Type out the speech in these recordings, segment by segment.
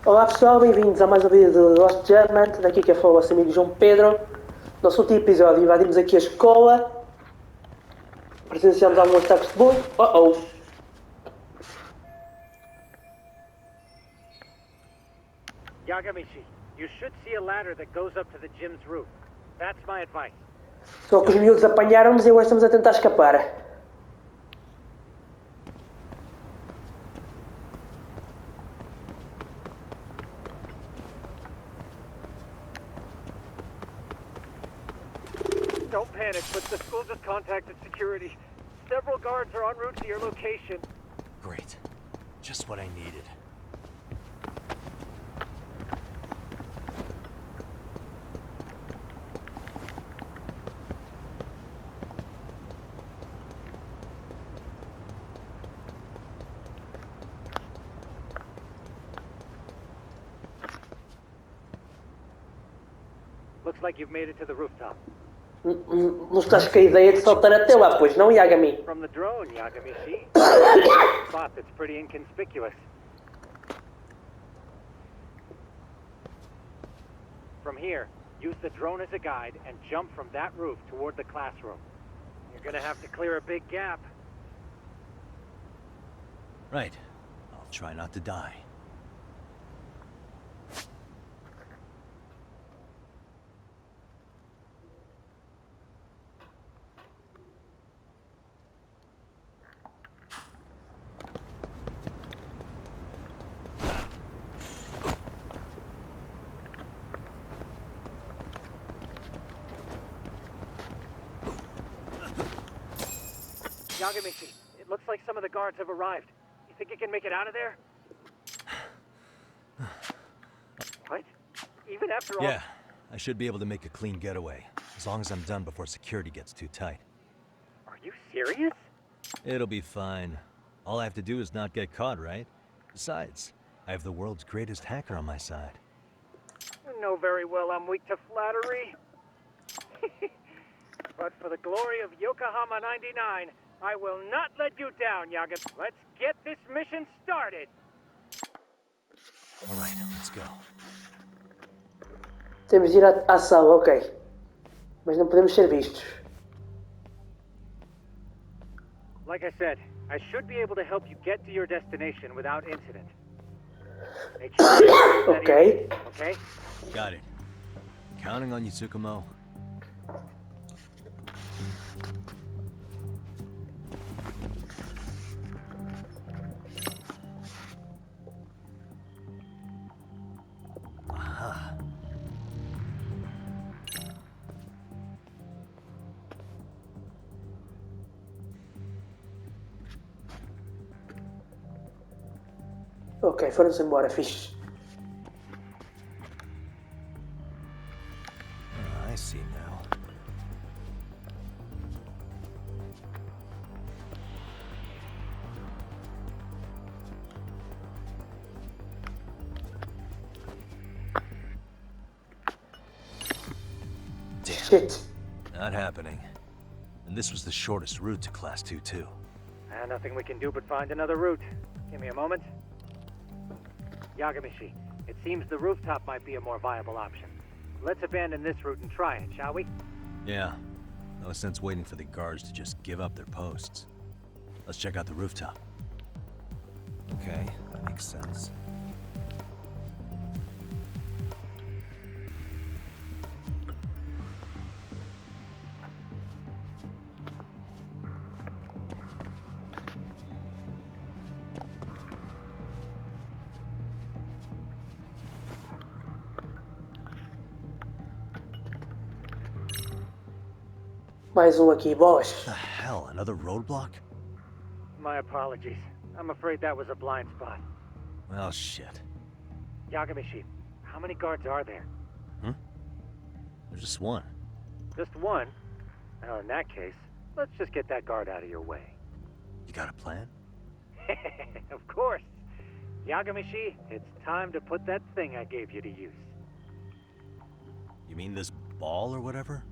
Olá pessoal, bem-vindos a mais um vídeo do Lost German. Daqui que fala o vosso amigo João Pedro. Nosso último episódio invadimos aqui a escola. Presenciamos alguns ataques de bullying. Yagamishi, you should see a ladder that goes up to the gym's roof. That's my advice. Só que os miúdos apanharam-nos e agora estamos a tentar escapar. Don't panic, but the school just contacted security. Several guards are en route to your location. Great. Just what I needed. Looks like you've made it to the rooftop. Não estás com a ideia de saltar até lá, pois não, Yagami? From the drone, Yagamishi. Spot that's pretty inconspicuous. From here, use the drone as a guide and jump from that roof toward the classroom. You're gonna have to clear a big gap. Right. I'll try not to die. Yagamishi, it looks like some of the guards have arrived. You think you can make it out of there? What? Even after all... Yeah, I should be able to make a clean getaway, as long as I'm done before security gets too tight. Are you serious? It'll be fine. All I have to do is not get caught, right? Besides, I have the world's greatest hacker on my side. You know very well I'm weak to flattery. But for the glory of Yokohama 99, I will not let you down, Yagan. Let's get this mission started. All right, let's go. Temos de ir à sala, ok. Mas não podemos ser vistos. Like I said, I should be able to help you get to your destination without incident. Make sure you do that Okay. easy, okay? Got it. Counting on you, Tsukumo. Ok, foram-se embora, fixe. I see now. Damn. Shit. Not happening. And this was the shortest route to Class 2, too. Nothing we can do but find another route. Give me a moment. Yagamishi, it seems the rooftop might be a more viable option. Let's abandon this route and try it, shall we? Yeah. No sense waiting for the guards to just give up their posts. Let's check out the rooftop. Okay, that makes sense. Mais um aqui, boss. What the hell, another roadblock? My apologies. I'm afraid that was a blind spot. Well, shit. Yagamishi, how many guards are there? There's just one. Just one? Well, in that case, let's just get that guard out of your way. You got a plan? Of course. Yagamishi, it's time to put that thing I gave you to use. You mean this ball or whatever?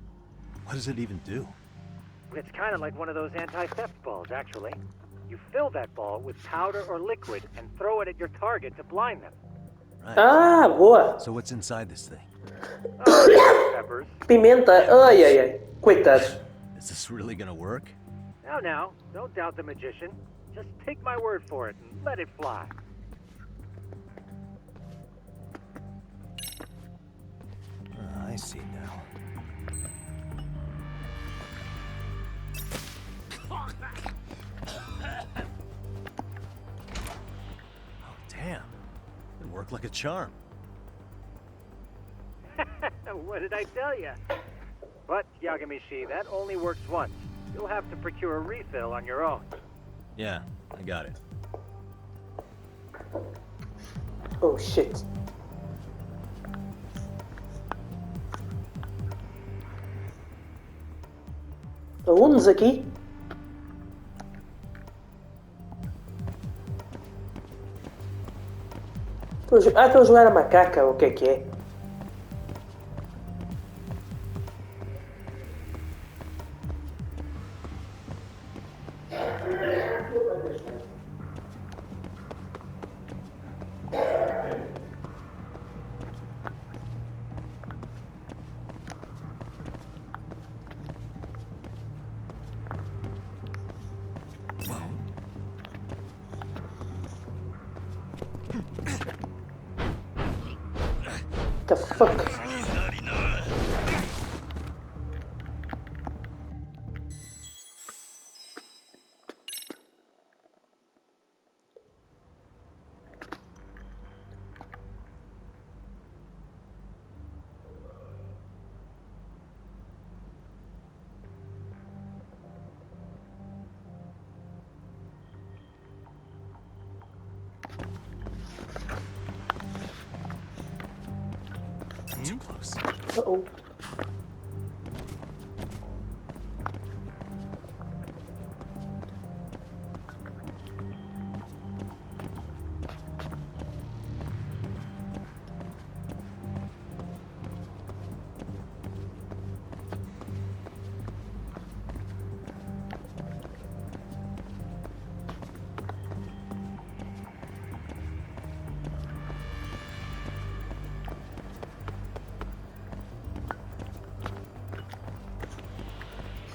What does it even do? It's kind of like one of those anti-theft balls, actually. You fill that ball with powder or liquid and throw it at your target to blind them. Right. Ah, boa. So what's inside this thing? Oh, peppers. Pimenta. Ai, ai, ai. Coitados. Is this really gonna work? Now, don't doubt the magician. Just take my word for it and let it fly. I see now. Oh, damn. It worked like a charm. What did I tell you? But, Yagamishi, that only works once. You'll have to procure a refill on your own. Yeah, I got it. Oh, shit. Alunos aqui? Estão a jogar a macaca, o que é? The fuck? Too close. Uh-oh.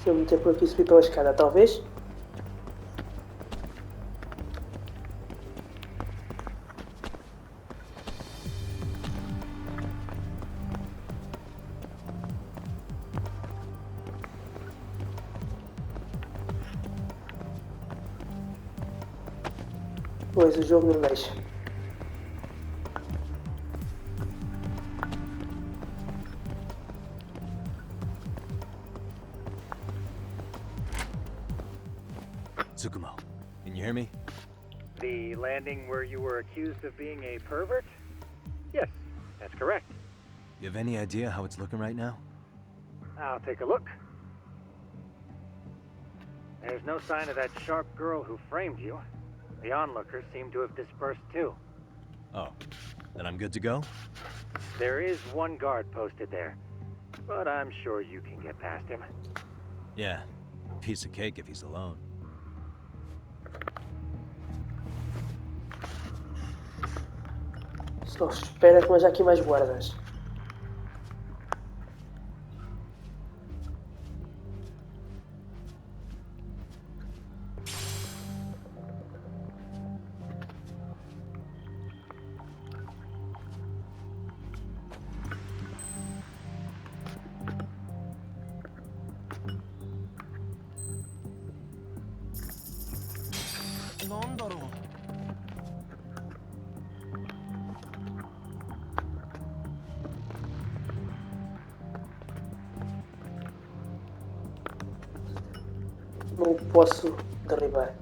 Se eu meter por aqui subir pela escada, talvez? Pois, o jogo não deixa. Tsukumo, can you hear me? The landing where you were accused of being a pervert? Yes, that's correct. You have any idea how it's looking right now? I'll take a look. There's no sign of that sharp girl who framed you. The onlookers seem to have dispersed too. Oh, then I'm good to go? There is one guard posted there, but I'm sure you can get past him. Yeah, piece of cake if he's alone. Só espera que haja aqui mais guardas. Não posso derrubar.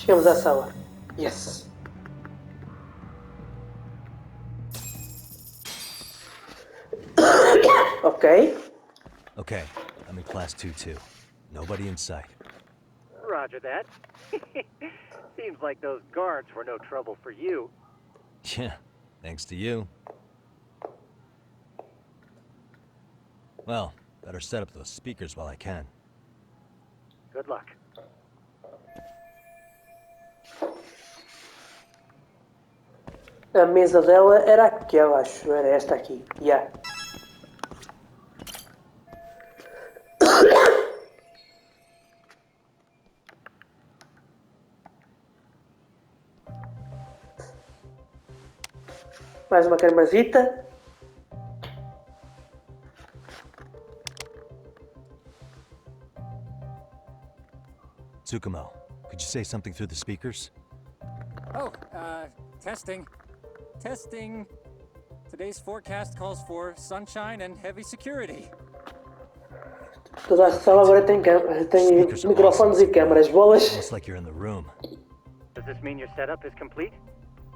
Chegamos à sala. Yes. Ok. Okay, I'm in class 2-2. Nobody in sight. Roger that. Seems like those guards were no trouble for you. Yeah, thanks to you. Well, better set up those speakers while I can. Good luck. A mesa dela era aquela, acho. Era esta aqui. Yeah. Mais uma camarita. Tsukumo, could you say something through the speakers? Oh, testing. Testing. Today's forecast calls for sunshine and heavy security. Toda a sala agora tem Speakers are microfones e awesome. câmaras. Bolas. Almost like you're in the room. Does this mean your setup is complete?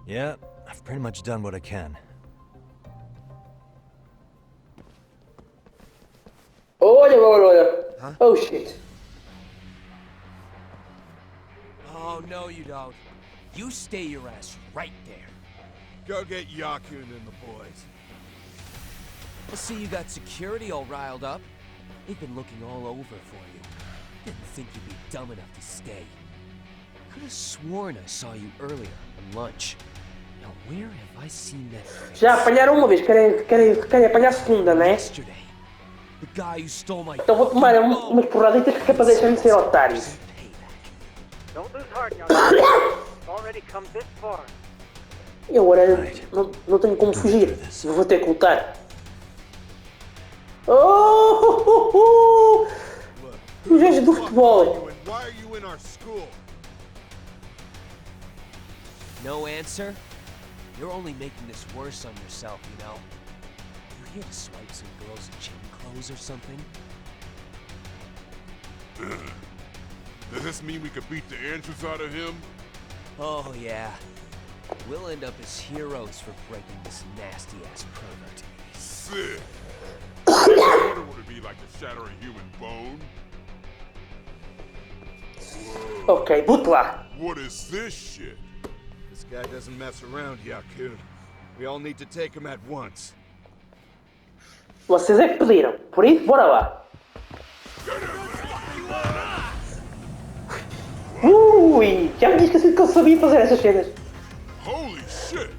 Yeah, I've pretty much done what I can. Olha. Huh? Oh shit. Oh, no you don't. You stay your ass right there. Go get Yakun and the boys. I see you got security all riled up. They've been looking all over for you. Didn't think you'd be dumb enough to stay. Could have sworn I saw you earlier on lunch. Now where have I seen that face? Já apanharam uma vez, querem apanhar a segunda, né? Yesterday. The guy who stole my Então vou tomar umas porraditas que é para deixar-me ser otário. Don't lose heart, young man. It's already come this far. E agora não tenho como fugir. Vou ter que lutar. Oh! Os gajos do futebol. Why are you in our school? No answer? You're only making this worse on yourself, you know? You here to swipe some girls in chain clothes or something? Does this mean we could beat the answers out of him? Oh, yeah. We'll end up as heroes for breaking this nasty-ass pervert. Sick. I wonder what it'd be like to shatter a human bone. Ok, boot lá. What is this shit? This guy doesn't mess around, Yakun. We all need to take him at once. Vocês é que pediram. Por isso, bora lá. Ui, já me tinha esquecido que eu sabia fazer essas cenas. Holy shit!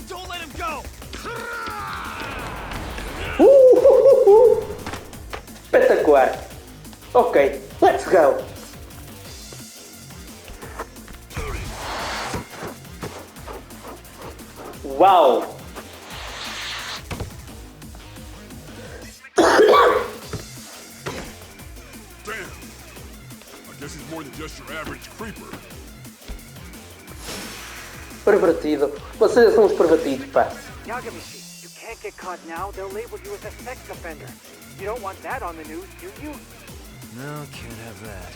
Don't let him go! Espetacular. Ok, let's go. Uau. Damn! I guess he's more than just your average creeper. Pervertido. Vocês são os pervertidos, pá. Yagamishi, you can't get caught now. They'll label you as a sex offender. You don't want that on the news, do you? No, can't have that.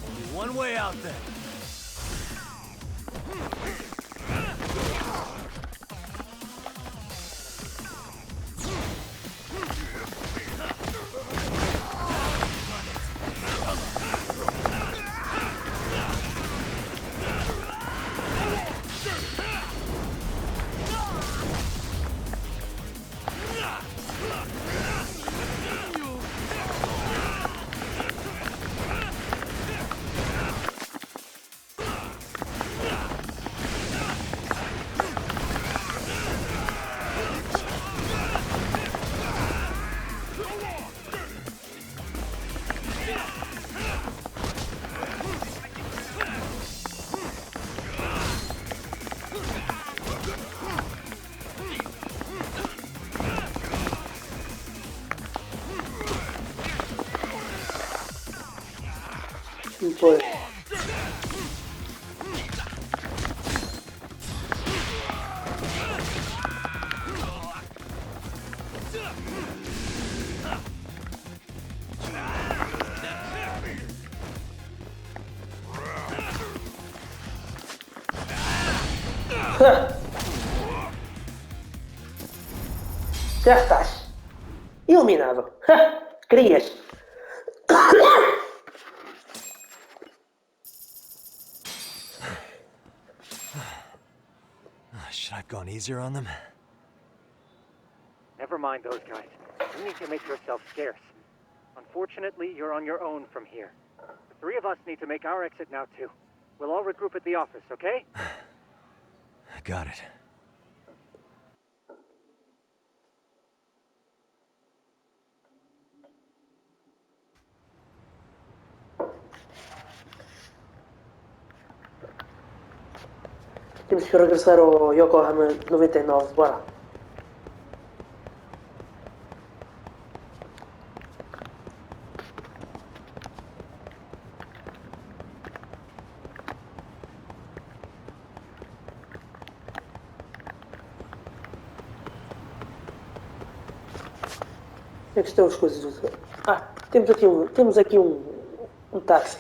Only one way out then. Pois. Já estás. Iluminado. Querias. Should I have gone easier on them? Never mind those guys. You need to make yourself scarce. Unfortunately, you're on your own from here. The three of us need to make our exit now, too. We'll all regroup at the office, okay? Got it. Temos que regressar ao Yokohama 99. Bora. Onde é que estão as coisas? Ah, temos aqui um táxi.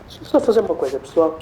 Deixa eu só fazer uma coisa, pessoal.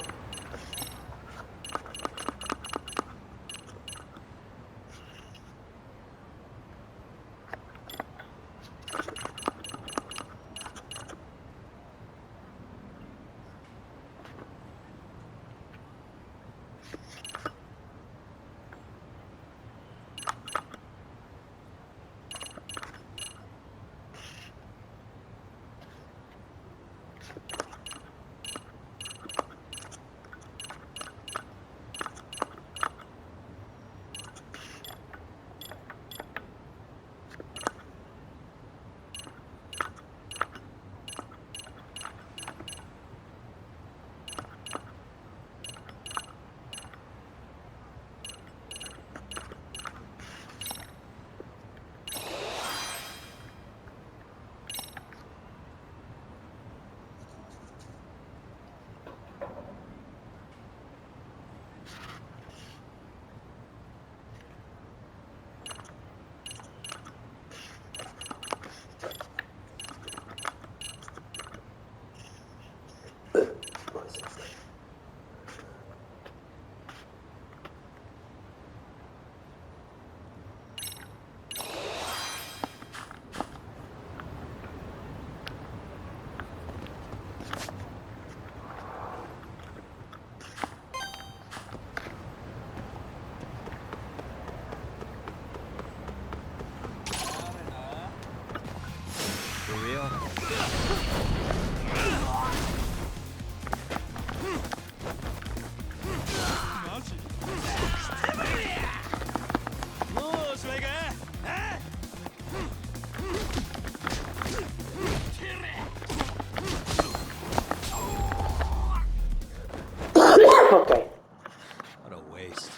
For real? Ok. What a waste.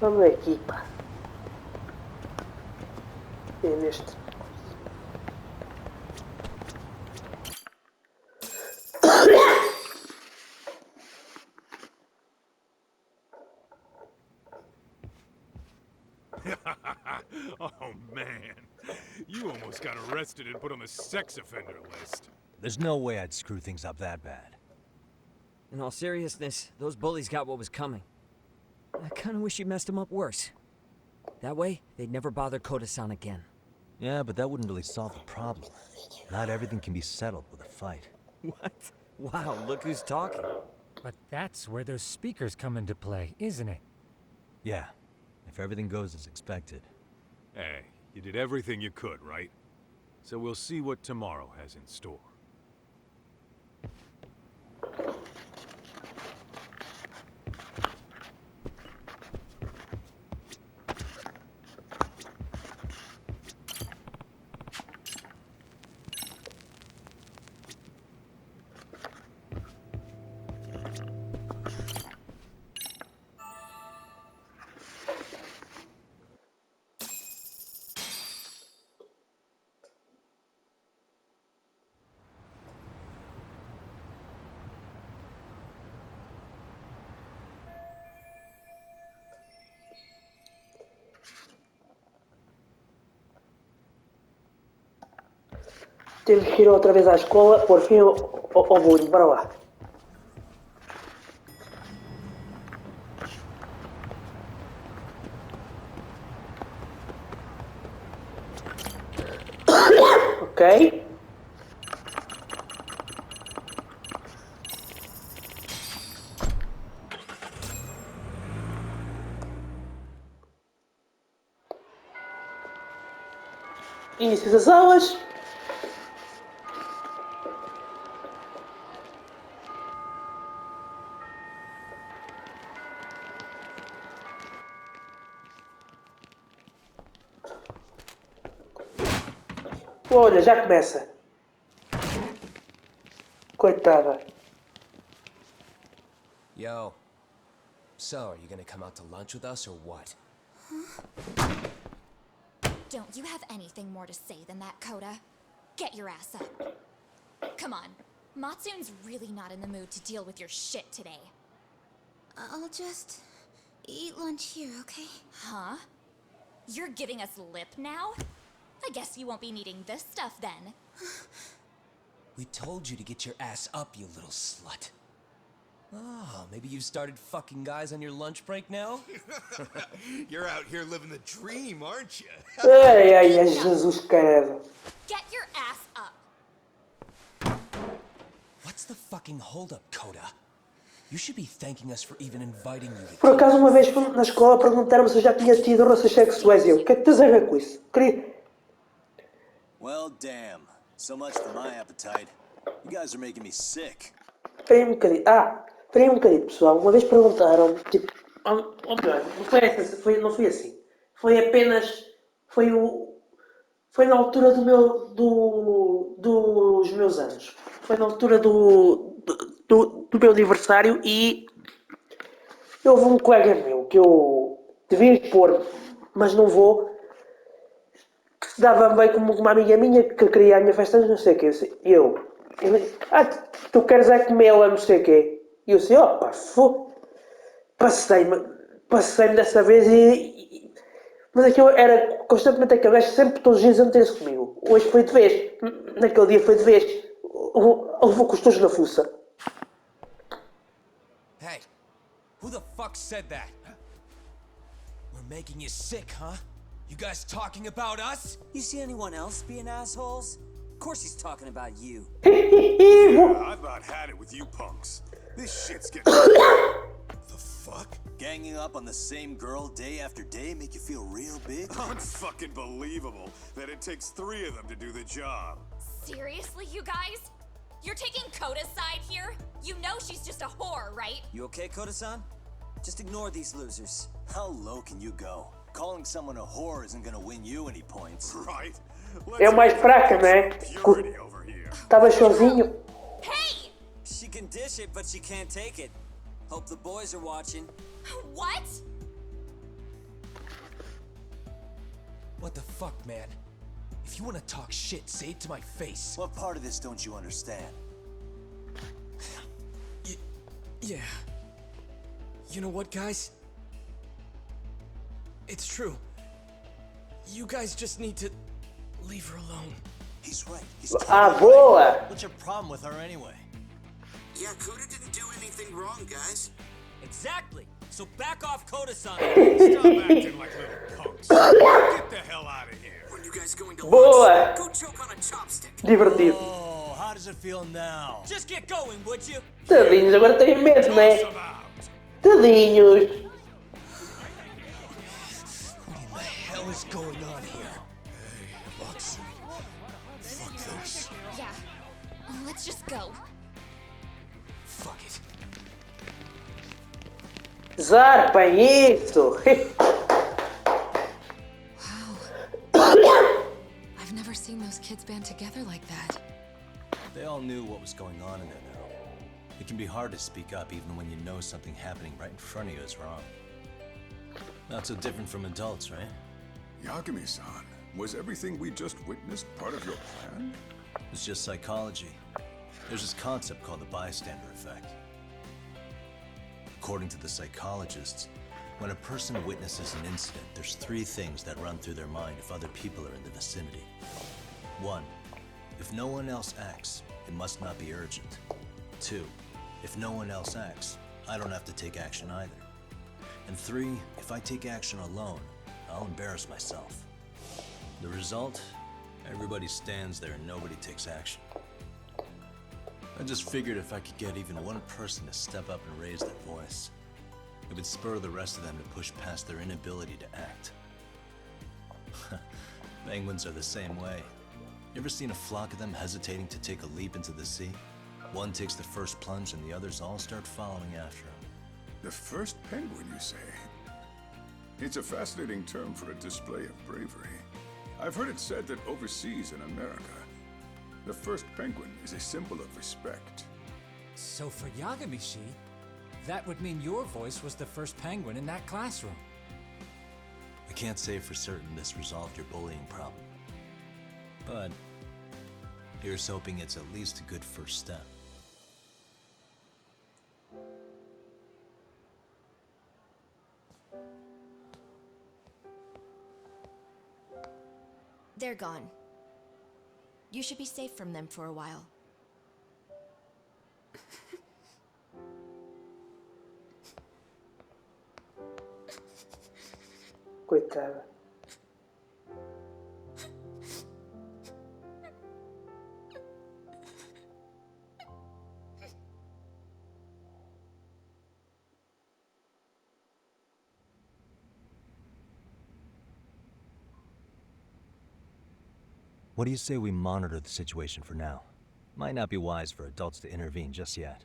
Vamos aqui, pá. É neste. Oh man, you almost got arrested and put on the sex offender list. There's no way I'd screw things up that bad. In all seriousness, those bullies got what was coming. I kinda wish you messed them up worse. That way, they'd never bother Koda-san again. Yeah, but that wouldn't really solve the problem. Not everything can be settled with a fight. What? Wow, look who's talking. But that's where those speakers come into play, isn't it? Yeah, if everything goes as expected. Hey, you did everything you could, right? So we'll see what tomorrow has in store. Temos que ir outra vez à escola, por fim ao bullying. Bora lá. Ok. Início das aulas. Olha, já começa. Coitada. Yo. So, are you gonna come out to lunch with us or what? Don't you have anything more to say than that, Koda? Get your ass up. Come on. Matsun's really not in the mood to deal with your shit today. I'll just eat lunch here, okay? Huh? You're giving us lip now? I guess you won't be needing this stuff then. We told you to get your ass up, you little slut. Oh, maybe you've started fucking guys on your lunch break now? You're out here living the dream, aren't you? Ai, ai, ai, Jesus credo. Get your ass up. What's the fucking holdup, Koda? You should be thanking us for even inviting you to... Por acaso, uma vez na escola perguntaram-me se eu já tinha tido relações sexuais e eu, o que é que tens a ver com isso? Queria... Well, damn. So much for my appetite. You guys are making me sick. Esperei um bocadinho. Esperei um bocadinho, pessoal. Uma vez perguntaram, tipo... Ou melhor, não foi assim. Foi apenas... Foi na altura dos meus anos. Foi na altura do meu aniversário e... Houve um colega meu que eu devia expor, mas não vou... Que se dava bem como uma amiga minha que queria a minha festa, não sei o quê. Tu queres é comê-la, não sei o quê. E eu disse, opa, passei-me dessa vez mas aquilo era constantemente aquele gajo, sempre todos os dias a meter-se comigo. Hoje foi de vez, naquele dia foi de vez. Levou com os tojos na fuça. Hey, who the fuck said that? We're making you sick, huh? You guys talking about us? You see anyone else being assholes? Of course he's talking about you. I've about had it with you punks. This shit's getting... The fuck? Ganging up on the same girl day after day make you feel real big? Unfucking believable that it takes 3 of them to do the job. Seriously, you guys? You're taking Koda's side here? You know she's just a whore, right? You okay, Koda-san? Just ignore these losers. How low can you go? Calling someone a whore isn't gonna win you any points. Right? É o mais fraca, né? Purity over here. Estava sozinho. Hey! She can dish it, but she can't take it. Hope the boys are watching. What? What the fuck, man? If you want to talk shit, say it to my face. What part of this don't you understand? Yeah. You know what, guys? It's true. You guys just need to leave her alone. He's right. He's Ah, totally boa! right. What's your problem with her anyway? Yeah, Coda didn't do anything wrong, guys. Exactly. So back off, Koda-san. Stop acting like little punks. Get the hell out of here. When you guys going to Boa! lunch, go choke on a chopstick. Divertido. Oh, how does it feel now? Just get going, would you? Tadinhos, agora têm medo, né? Toss 'em out. Tadinhos. What in the hell is going on here? Hey, Watson. Fuck this. Yeah. Let's just go. Fuck it. Zarpem isso. I've never seen those kids band together like that. They all knew what was going on in there now. It can be hard to speak up even when you know something happening right in front of you is wrong. Not so different from adults, right? Yagami-san, was everything we just witnessed part of your plan? It's just psychology. There's this concept called the bystander effect. According to the psychologists, when a person witnesses an incident, there's three things that run through their mind if other people are in the vicinity. 1. If no one else acts, it must not be urgent. 2. If no one else acts, I don't have to take action either. And 3. If I take action alone, I'll embarrass myself. The result? Everybody stands there and nobody takes action. I just figured if I could get even one person to step up and raise their voice, it would spur the rest of them to push past their inability to act. Penguins are the same way. You ever seen a flock of them hesitating to take a leap into the sea? One takes the first plunge and the others all start following after him. The first penguin, you say? It's a fascinating term for a display of bravery. I've heard it said that overseas in America, the first penguin is a symbol of respect. So for Yagami-shi, that would mean your voice was the first penguin in that classroom. I can't say for certain this resolved your bullying problem. But here's hoping it's at least a good first step. They're gone. You should be safe from them for a while. Coitada. What do you say we monitor the situation for now? Might not be wise for adults to intervene just yet.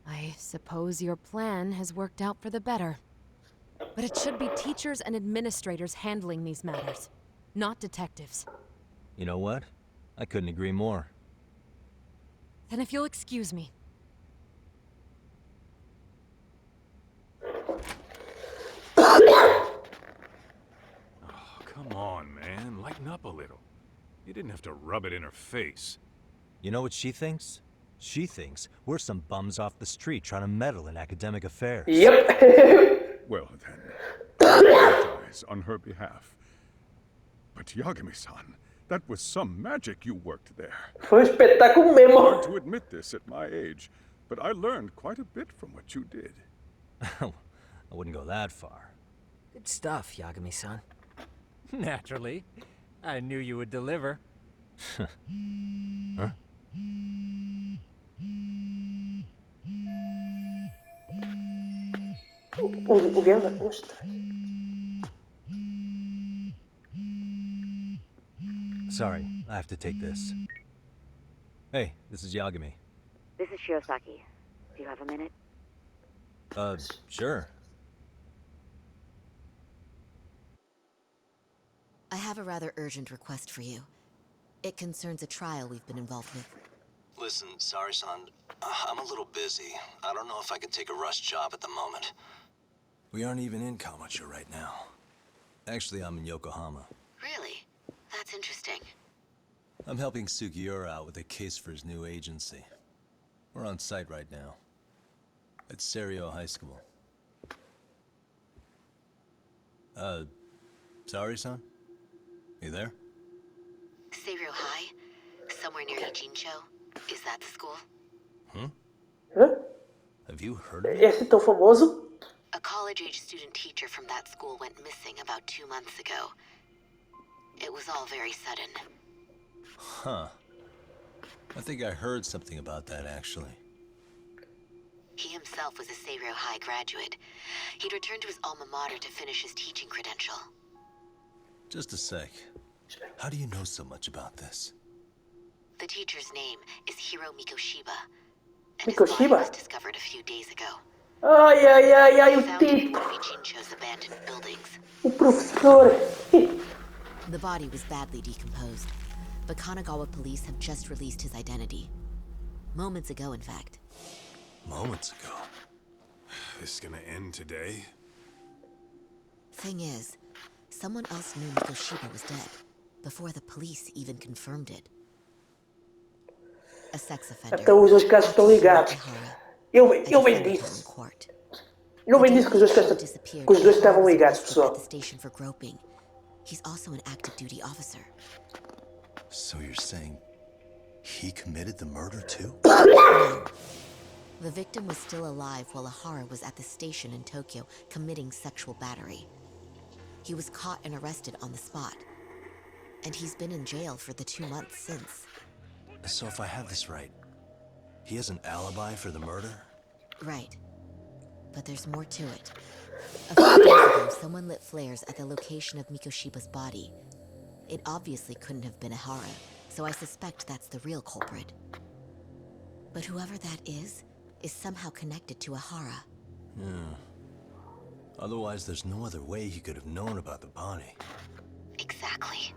I suppose your plan has worked out for the better. But it should be teachers and administrators handling these matters, not detectives. You know what? I couldn't agree more. Then if you'll excuse me. Oh, come on, man. Lighten up a little. You didn't have to rub it in her face. You know what she thinks? She thinks we're some bums off the street trying to meddle in academic affairs. Yep. Well then, I apologize on her behalf. But Yagami-san, that was some magic you worked there. Foi espetáculo mesmo. Hard to admit this at my age, but I learned quite a bit from what you did. I wouldn't go that far. Good stuff, Yagami-san. Naturally. I knew you would deliver. Huh? O que anda? Ostra. Sorry, I have to take this. Hey, this is Yagami. This is Shiosaki. Do you have a minute? Sure. I have a rather urgent request for you. It concerns a trial we've been involved with. Listen, sorry, son. I'm a little busy. I don't know if I can take a rush job at the moment. We aren't even in Kawachi right now. Actually, I'm in Yokohama. Really? That's What's interesting? I'm helping Sugiura out with a case for his new agency. We're on site right now. At Serio High School. Sorry, son? You there? Serio High? Somewhere near Ijincho? Is that the school? Huh? Hã? Have you heard of it? Esse tão famoso? A college-age student teacher from that school went missing about 2 months ago. It was all very sudden. Huh. I think I heard something about that, actually. He himself was a Serio High graduate. He'd returned to his alma mater to finish his teaching credential. Just a sec. How do you know so much about this? The teacher's name is Hiro Mikoshiba, and his body was discovered a few days ago. Ai, ai, ai, ai, o Found in tipo. one of Ijincho's abandoned buildings. O professor. The body was badly decomposed, but Kanagawa police have just released his identity. Moments ago, in fact. Moments ago? This is gonna end today? Thing is, someone else knew Mikoshiba was dead, before the police even confirmed it. A sex offender. Até os dois casos estão ligados. Eu bem disse. Eu bem disse que os dois estavam ligados, pessoal. He's also an active duty officer. So you're saying he committed the murder too? The victim was still alive while Ahara was at the station in Tokyo committing sexual battery. He was caught and arrested on the spot. And he's been in jail for the 2 months since. So if I have this right, he has an alibi for the murder? Right. But there's more to it. A few days ago, someone lit flares at the location of Mikoshiba's body. It obviously couldn't have been Ahara, so I suspect that's the real culprit. But whoever that is somehow connected to Ahara. Yeah. Otherwise, there's no other way he could have known about the body. Exactly.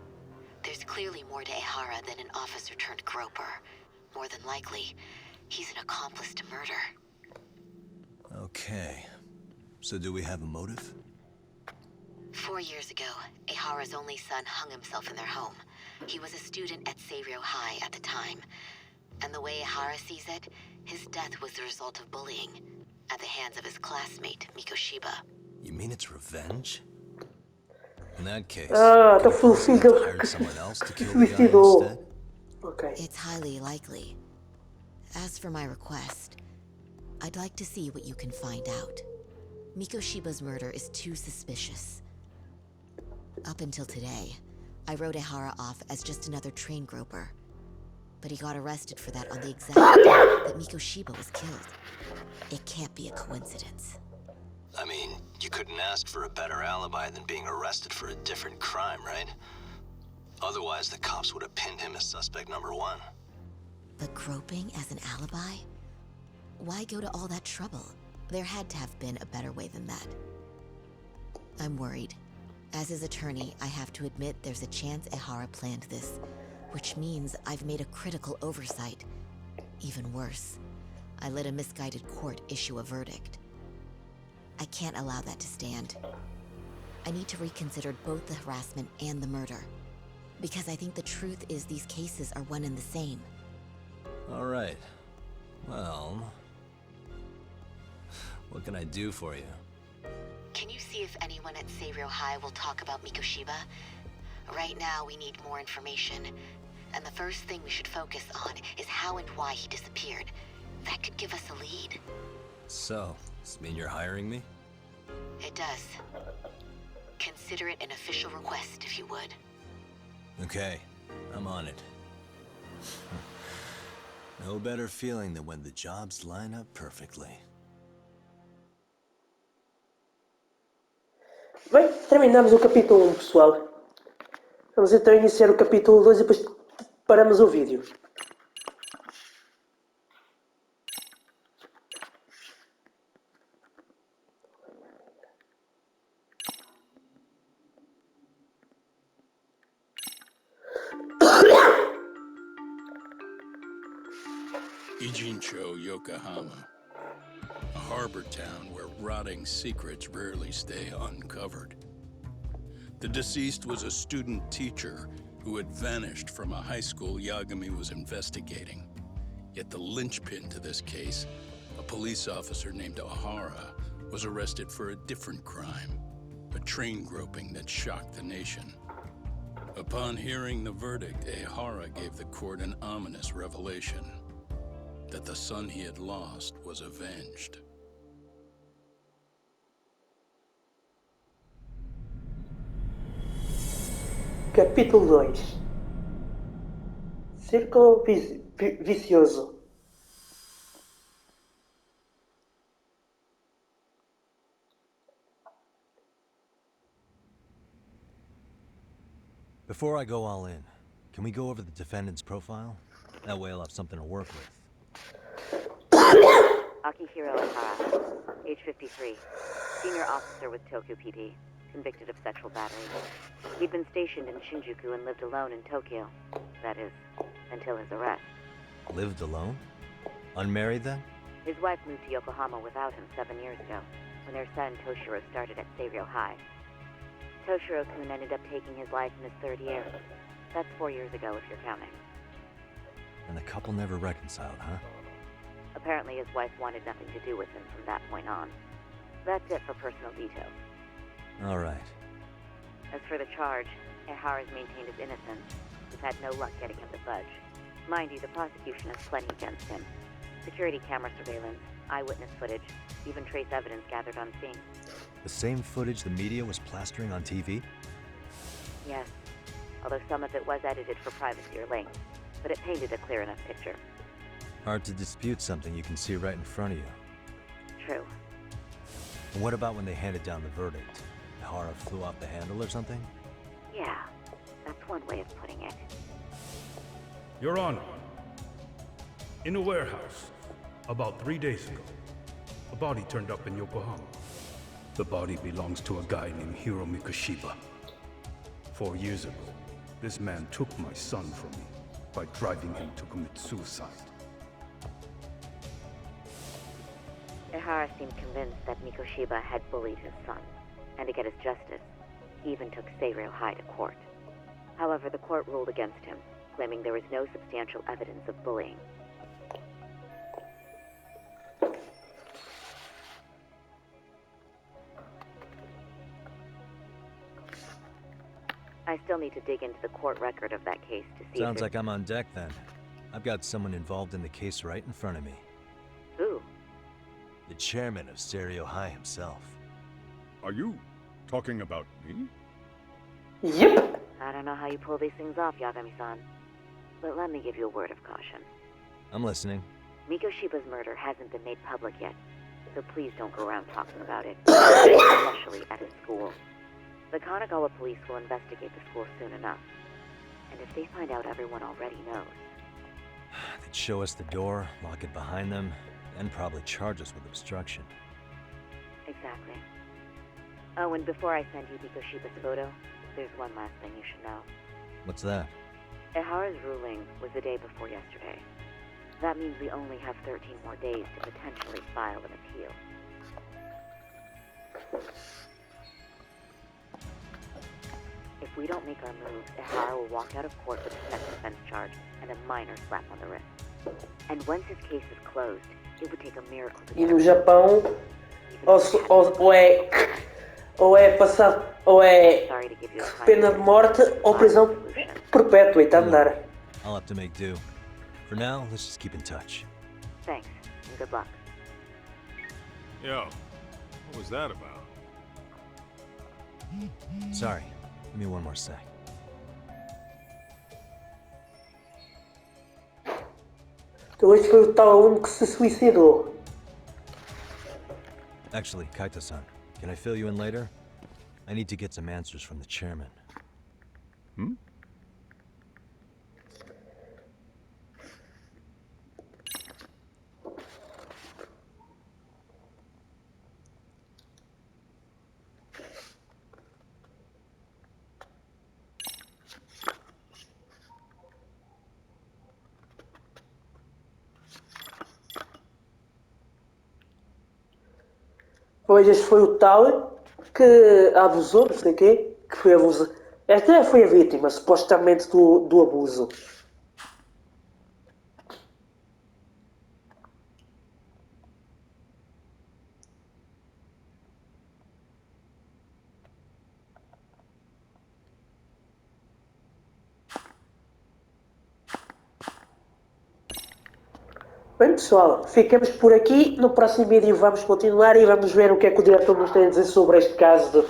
There's clearly more to Ahara than an officer-turned-groper. More than likely, he's an accomplice to murder. Okay. So do we have a motive? 4 years ago, Ahara's only son hung himself in their home. He was a student at Serio High at the time. And the way Ahara sees it, his death was the result of bullying at the hands of his classmate, Mikoshiba. You mean it's revenge? In that case, the hired someone else to kill the guy instead? Okay. It's highly likely. As for my request, I'd like to see what you can find out. Mikoshiba's murder is too suspicious. Up until today, I wrote Ahara off as just another train groper. But he got arrested for that on the exact day that Mikoshiba was killed. It can't be a coincidence. I mean, you couldn't ask for a better alibi than being arrested for a different crime, right? Otherwise, the cops would have pinned him as suspect number 1. But groping as an alibi? Why go to all that trouble? There had to have been a better way than that. I'm worried. As his attorney, I have to admit there's a chance Ahara planned this, which means I've made a critical oversight. Even worse, I let a misguided court issue a verdict. I can't allow that to stand. I need to reconsider both the harassment and the murder. Because I think the truth is these cases are one and the same. All right. Well, what can I do for you? Can you see if anyone at Serio High will talk about Mikoshiba? Right now, we need more information. And the first thing we should focus on is how and why he disappeared. That could give us a lead. So, does this mean you're hiring me? It does. Consider it an official request, if you would. Okay, I'm on it. No better feeling than when the jobs line up perfectly. Bem, terminamos o capítulo 1, pessoal. Vamos então iniciar o capítulo 2 e depois paramos o vídeo. Ijincho, Yokohama. A harbor town where rotting secrets rarely stay uncovered. The deceased was a student teacher who had vanished from a high school Yagami was investigating. Yet the linchpin to this case, a police officer named Ohara, was arrested for a different crime, a train groping that shocked the nation. Upon hearing the verdict, Ehara gave the court an ominous revelation, that the son he had lost was avenged. Capítulo 2. Círculo vicioso. Before I go all in, can we go over the defendant's profile? That way I'll have something to work with. Akihiro Ehara, age 53, senior officer with Tokyo PD, convicted of sexual battery. He'd been stationed in Shinjuku and lived alone in Tokyo. That is, until his arrest. Lived alone? Unmarried then? His wife moved to Yokohama without him 7 years ago, when their son Toshiro started at Seiryō High. Toshiro-kun ended up taking his life in his 3rd year. That's 4 years ago, if you're counting. And the couple never reconciled, huh? Apparently his wife wanted nothing to do with him from that point on. That's it for personal details. All right. As for the charge, Ehara's maintained his innocence. We've had no luck getting him to budge. Mind you, the prosecution has plenty against him. Security camera surveillance, eyewitness footage, even trace evidence gathered on scene. The same footage the media was plastering on TV? Yes, although some of it was edited for privacy or length, but it painted a clear enough picture. Hard to dispute something you can see right in front of you. True. And what about when they handed down the verdict? Ehara flew off the handle or something? Yeah, that's one way of putting it. Your Honor, in a warehouse, about 3 days ago, a body turned up in Yokohama. The body belongs to a guy named Hiro Mikoshiba. 4 years ago, this man took my son from me by driving him to commit suicide. Ehara seemed convinced that Mikoshiba had bullied his son, and to get his justice, he even took Seiryō High to court. However, the court ruled against him, claiming there was no substantial evidence of bullying. I still need to dig into the court record of that case to see. Sounds like I'm on deck then. I've got someone involved in the case right in front of me. Who? The chairman of Seiryō High himself. Are you talking about me? Yep. I don't know how you pull these things off, Yagami-san, but let me give you a word of caution. I'm listening. Mikoshiba's murder hasn't been made public yet, so please don't go around talking about it, especially at his school. The Kanagawa police will investigate the school soon enough, and if they find out everyone already knows... They'd show us the door, lock it behind them, and probably charge us with obstruction. Exactly. Oh, and before I send you Mikoshiba's photo, there's one last thing you should know. What's that? Ehara's ruling was the day before yesterday. That means we only have 13 more days to potentially file an appeal. If we don't make our moves, Ehara will walk out of court with a sex offense charge and a minor slap on the wrist. And once his case is closed, it would take a miracle to E no Japão, ou é passado, ou é pena de morte ou prisão perpétua e tá a andar. I'll have to make do. For now, let's just keep in touch. Thanks, and good luck. Yo, what was that about? Sorry, give me one more sec. Então este foi o tal aluno que se suicidou. Actually, Kaito-san, can I fill you in later? I need to get some answers from the chairman. Hmm? Pois este foi o tal que abusou, não sei o quê, que foi Esta foi a vítima, supostamente, do abuso. Bem, pessoal, ficamos por aqui. No próximo vídeo vamos continuar e vamos ver o que é que o diretor nos tem a dizer sobre este caso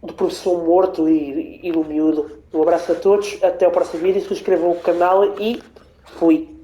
do professor morto e do miúdo. Um abraço a todos, até o próximo vídeo, subscrevam o canal e fui.